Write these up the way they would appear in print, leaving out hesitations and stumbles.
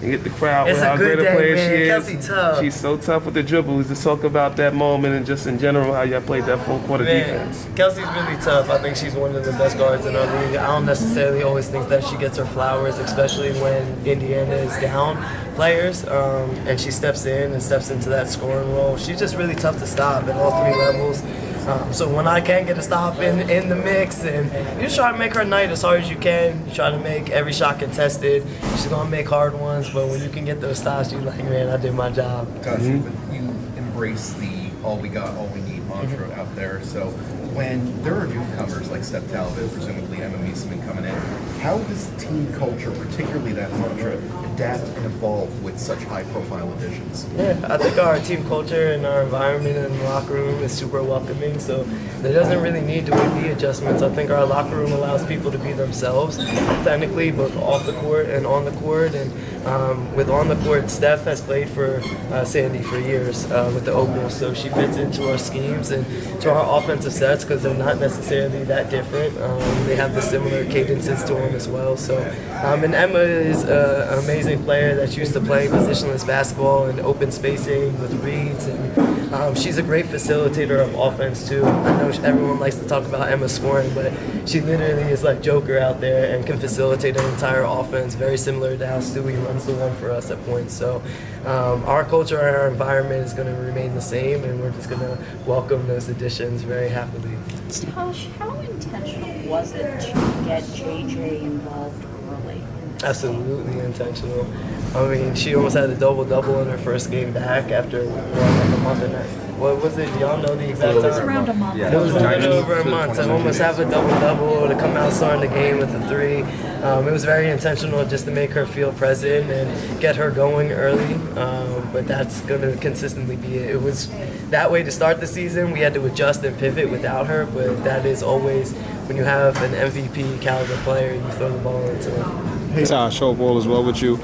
and get the crowd It's with a how good great a day, player man. she is. Kelsey tough. She's so tough with the dribbles. Just talk about that moment and just in general how y'all played that full quarter defense. Kelsey's really tough. I think she's one of the best guards in our league. I don't necessarily always think that she gets her flowers, especially when Indiana is down players, and she steps in and steps into that scoring role. She's just really tough to stop at all three levels. So when I can get a stop in the mix, and you just try to make her night as hard as you can. You try to make every shot contested. She's gonna make hard ones, but when you can get those stops, you're like, man, I did my job. Gosh, you embrace the all we got, all we need mantra out there. So when there are newcomers like Steph Talbot, presumably Emma Meeseman coming in, how does team culture, particularly that mantra, adapt and evolve with such high-profile additions? Yeah, I think our team culture and our environment in the locker room is super welcoming, so there doesn't really need to be adjustments. I think our locker room allows people to be themselves authentically, both off the court and on the court. And with on the court, Steph has played for Sandy for years with the Opals, so she fits into our schemes and to our offensive sets because they're not necessarily that different. They have the similar cadences to them as well. So, and Emma is an amazing player that's used to playing positionless basketball and open spacing with reads, and she's a great facilitator of offense too. I know everyone likes to talk about Emma scoring, but she literally is like Joker out there and can facilitate an entire offense, very similar to how Stewie runs the one for us at points. So our culture and our environment is going to remain the same, and we're just going to welcome those additions very happily. Tosh, how intentional was it to get JJ involved early? Absolutely intentional. I mean, she almost had a double-double in her first game back after like a month and a half. What was it? Do y'all know the exact time? It was around a month. It was a little over a month. To almost have a double-double, to come out starting the game with a three. It was very intentional just to make her feel present and get her going early. But that's going to consistently be it. It was that way to start the season. We had to adjust and pivot without her, but that is always, when you have an MVP caliber player, you throw the ball into her. Hey, Tosh, hope all is well with you.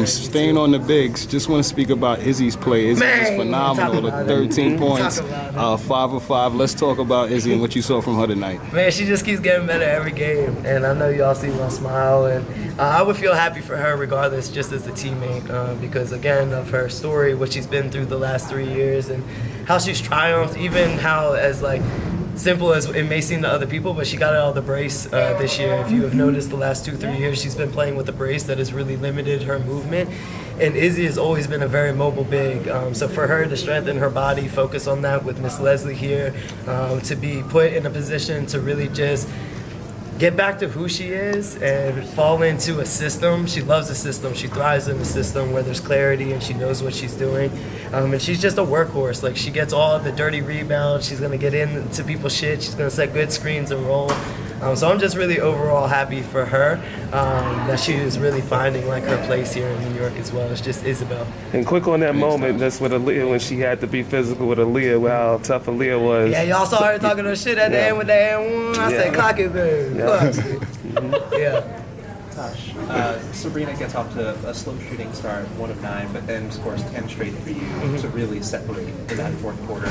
Staying on the bigs, just want to speak about Izzy's play. Izzy is phenomenal. The 13 points, 5 of 5. Let's talk about Izzy and what you saw from her tonight. Man, she just keeps getting better every game, and I know y'all see my smile, and I would feel happy for her regardless, just as a teammate, because again of her story, what she's been through the last 3 years, and how she's triumphed, even how as like simple as it may seem to other people, but she got out of the brace this year. If you have noticed the last 2-3 years, she's been playing with a brace that has really limited her movement. And Izzy has always been a very mobile big. So for her to strengthen her body, focus on that with Miss Leslie here, to be put in a position to really just get back to who she is and fall into a system. She loves a system. She thrives in a system where there's clarity and she knows what she's doing. And she's just a workhorse. Like, she gets all the dirty rebounds. She's gonna get into people's shit. She's gonna set good screens and roll. So I'm just really overall happy for her that she is really finding like her place here in New York as well. It's just Isabel. And quick on that moment, that's with Aaliyah when she had to be physical with Aaliyah, how tough Aaliyah was. Yeah, y'all saw her talking her shit at the end with that and one. I said, clock it, babe. Yeah. Tosh, Sabrina gets off to a slow shooting start, 1 of 9, but then scores 10 straight for you to really separate in that fourth quarter.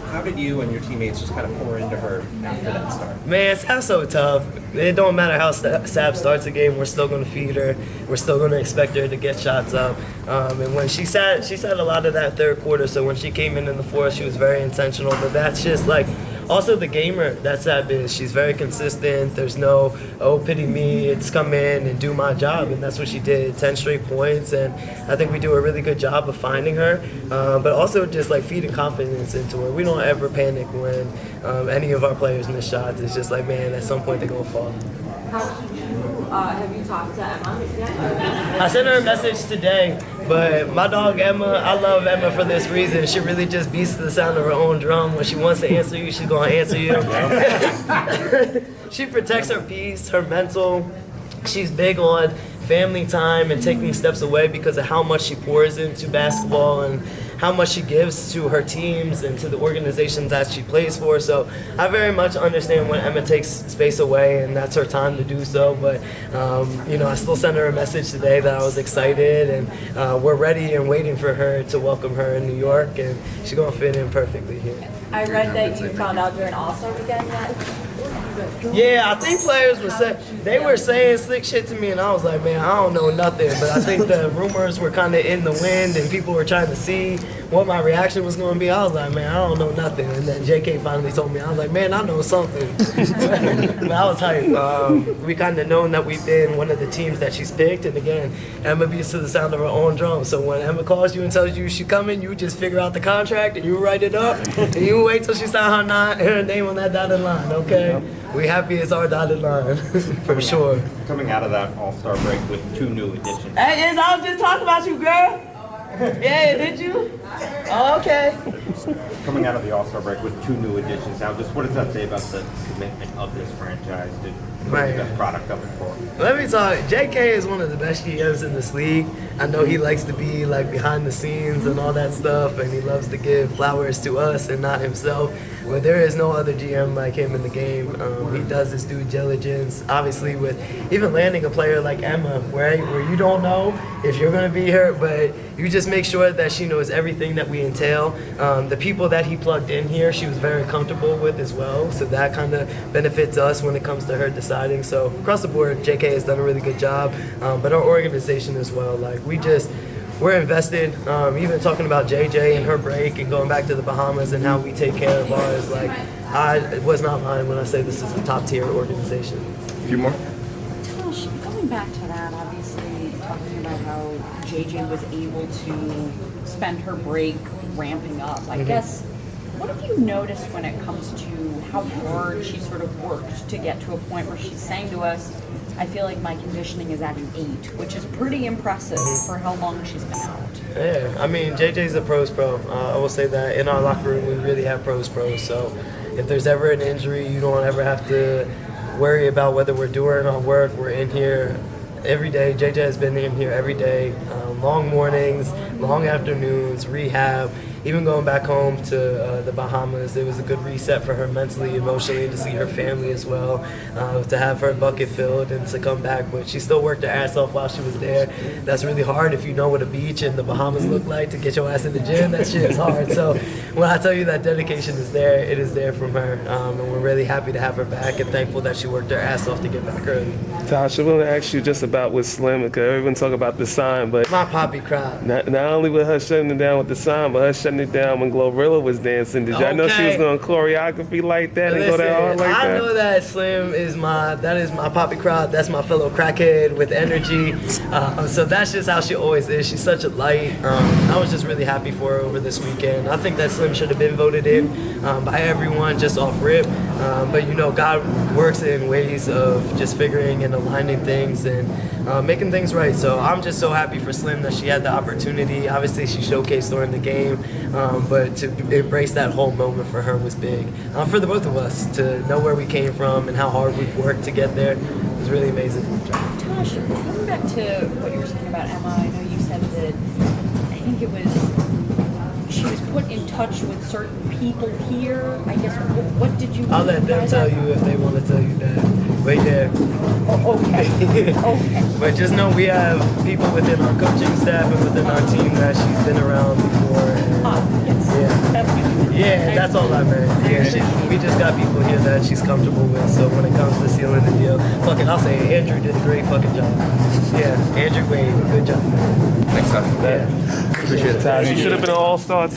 How did you and your teammates just kind of pour into her after that start? Man, Sab's so tough. It don't matter how Sab starts a game, we're still going to feed her. We're still going to expect her to get shots up. And when she sat a lot of that third quarter, so when she came in the fourth, she was very intentional. But that's just like, also the gamer that Sab is. She's very consistent. There's no, oh, pity me, it's come in and do my job. And that's what she did, 10 straight points. And I think we do a really good job of finding her, but also just like feeding confidence into her. We don't ever panic when any of our players miss shots. It's just like, man, at some point they're going to fall. Have you talked to Emma yet? I sent her a message today, but my dog Emma, I love Emma for this reason. She really just beats the sound of her own drum. When she wants to answer you, she's going to answer you. She protects her peace, her mental. She's big on family time and taking steps away because of how much she pours into basketball and how much she gives to her teams and to the organizations that she plays for. So I very much understand when Emma takes space away and that's her time to do so. But, I still sent her a message today that I was excited and we're ready and waiting for her to welcome her in New York, and she's going to fit in perfectly here. I read that you found out you're an All-Star weekend yet. Yeah, I think players were saying slick shit to me, and I was like, man, I don't know nothing. But I think the rumors were kind of in the wind, and people were trying to see what my reaction was going to be. I was like, man, I don't know nothing. And then JK finally told me, I was like, man, I know something. But I was hyped. We kind of known that we've been one of the teams that she's picked, and again, Emma beats to the sound of her own drum. So when Emma calls you and tells you she's coming, you just figure out the contract and you write it up, and you wait till she signs her name on that dotted line. Okay, we happy it's our dotted line for sure. Coming out of that All-Star break with 2 new additions. Hey, I was just talking about you, girl. Yeah, did you? Oh, okay. Coming out of the All-Star break with 2 new additions. Now, just what does that say about the commitment of this franchise to put the best product up and forward? Let me talk. JK is one of the best GMs in this league. I know he likes to be like behind the scenes and all that stuff, and he loves to give flowers to us and not himself. But there is no other GM like him in the game. He does his due diligence. Obviously, with even landing a player like Emma, where you don't know if you're going to be here, but you just make sure that she knows everything that we entail. The people that he plugged in here, she was very comfortable with as well. So that kind of benefits us when it comes to her deciding. So across the board, JK has done a really good job. But our organization as well, like we're invested. Even talking about JJ and her break and going back to the Bahamas and how we take care of ours. Like, I was not lying when I say this is a top tier organization. A few more? Gosh, going back to that, obviously talking about how JJ was able to spend her break ramping up. I guess, what have you noticed when it comes to how hard she sort of worked to get to a point where she's saying to us, I feel like my conditioning is at an 8, which is pretty impressive for how long she's been out. Yeah, I mean, JJ's a pros pro. I will say that in our locker room, we really have pros. So if there's ever an injury, you don't ever have to worry about whether we're doing our work. We're in here every day. JJ has been in here every day. Long mornings, long afternoons, rehab. Even going back home to the Bahamas, it was a good reset for her mentally, emotionally, to see her family as well, to have her bucket filled and to come back. But she still worked her ass off while she was there. That's really hard if you know what a beach in the Bahamas look like to get your ass in the gym. That shit is hard. So when I tell you that dedication is there, it is there from her. And we're really happy to have her back and thankful that she worked her ass off to get back early. Tasha, I want to ask you just about with Slim, because everyone talk about the sign, but My poppy cried. not only with her shutting it down with the sign, but her shutting it down when Glorilla was dancing. Did y'all know she was doing choreography like that and go that hard like that? I know that Slim is my poppy crowd. That's my fellow crackhead with energy. So that's just how she always is. She's such a light. I was just really happy for her over this weekend. I think that Slim should have been voted in by everyone just off rip. But you know, God works in ways of just figuring and aligning things and making things right. So I'm just so happy for Slim that she had the opportunity. Obviously, she showcased during the game, but to embrace that whole moment for her was big. For the both of us to know where we came from and how hard we've worked to get there was really amazing. Tosh, going back to what you were saying about Emma, I know you said that I think it was she was put in touch with certain people here. I guess what did you? I'll let them tell you if they want to tell you that. But yeah. Okay. Okay. But just know we have people within our coaching staff and within our team that she's been around before. And Yes. yeah. That's good. Yeah, that's all I meant. Yeah, we just got people here that she's comfortable with. So when it comes to sealing the deal, fuck it, I'll say Andrew did a great fucking job. Yeah, Andrew Wade, good job. Thanks, Tasha. Yeah. Appreciate it, Tasha. You should have been an all-star.